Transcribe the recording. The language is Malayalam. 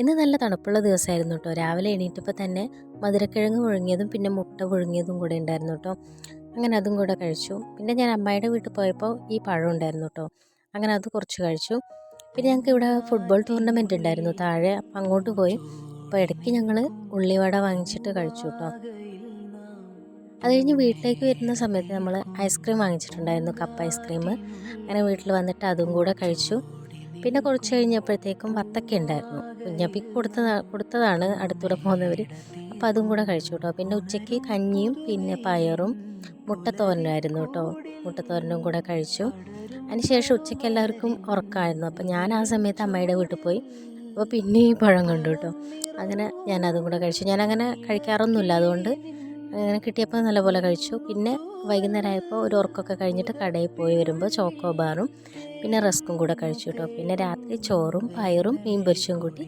ഇന്ന് നല്ല തണുപ്പുള്ള ദിവസമായിരുന്നു കേട്ടോ. രാവിലെ എണീറ്റപ്പോൾ തന്നെ മധുരക്കിഴങ്ങ് പുഴുങ്ങിയതും പിന്നെ മുട്ട പുഴുങ്ങിയതും കൂടെ ഉണ്ടായിരുന്നു കേട്ടോ. അങ്ങനെ അതും കൂടെ കഴിച്ചു. പിന്നെ ഞാൻ അമ്മായിയുടെ വീട്ടിൽ പോയപ്പോൾ ഈ പഴം ഉണ്ടായിരുന്നു കേട്ടോ. അങ്ങനെ അത് കുറച്ച് കഴിച്ചു. പിന്നെ ഞങ്ങൾക്ക് ഇവിടെ ഫുട്ബോൾ ടൂർണമെൻറ്റ് ഉണ്ടായിരുന്നു താഴെ, അപ്പം അങ്ങോട്ട് പോയി. അപ്പോൾ ഇടയ്ക്ക് ഞങ്ങൾ ഉള്ളിവട വാങ്ങിച്ചിട്ട് കഴിച്ചു കേട്ടോ. അത് കഴിഞ്ഞ് വീട്ടിലേക്ക് വരുന്ന സമയത്ത് നമ്മൾ ഐസ്ക്രീം വാങ്ങിച്ചിട്ടുണ്ടായിരുന്നു, കപ്പ് ഐസ്ക്രീം. അങ്ങനെ വീട്ടിൽ വന്നിട്ട് അതും കൂടെ കഴിച്ചു. പിന്നെ കുറച്ച് കഴിഞ്ഞപ്പോഴത്തേക്കും വത്തക്ക ഉണ്ടായിരുന്നു, കുഞ്ഞപ്പിക്ക് കൊടുത്തതാണ് അടുത്തൂടെ പോകുന്നവർ. അപ്പോൾ അതും കൂടെ കഴിച്ചു കേട്ടോ. പിന്നെ ഉച്ചയ്ക്ക് കഞ്ഞിയും പിന്നെ പയറും മുട്ടത്തോരനായിരുന്നു കേട്ടോ. മുട്ടത്തോരനും കൂടെ കഴിച്ചു. അതിനുശേഷം ഉച്ചയ്ക്ക് എല്ലാവർക്കും ഉറക്കമായിരുന്നു. അപ്പോൾ ഞാൻ ആ സമയത്ത് അമ്മയുടെ വീട്ടിൽ പോയി. അപ്പോൾ പിന്നെ ഈ പഴം കണ്ടു കേട്ടോ. അങ്ങനെ ഞാൻ അതും കൂടെ കഴിച്ചു. ഞാനങ്ങനെ കഴിക്കാറൊന്നുമില്ല, അതുകൊണ്ട് അങ്ങനെ കിട്ടിയപ്പോൾ നല്ലപോലെ കഴിച്ചു. പിന്നെ വൈകുന്നേരം ആയപ്പോൾ ഒരു ഉറക്കമൊക്കെ കഴിഞ്ഞിട്ട് കടയിൽ പോയി വരുമ്പോൾ ചോക്കോ ബാറും പിന്നെ റസ്ക്കും കൂടെ കഴിച്ചു കേട്ടോ. പിന്നെ രാത്രി ചോറും പയറും മീൻ പൊരിച്ചും കൂട്ടി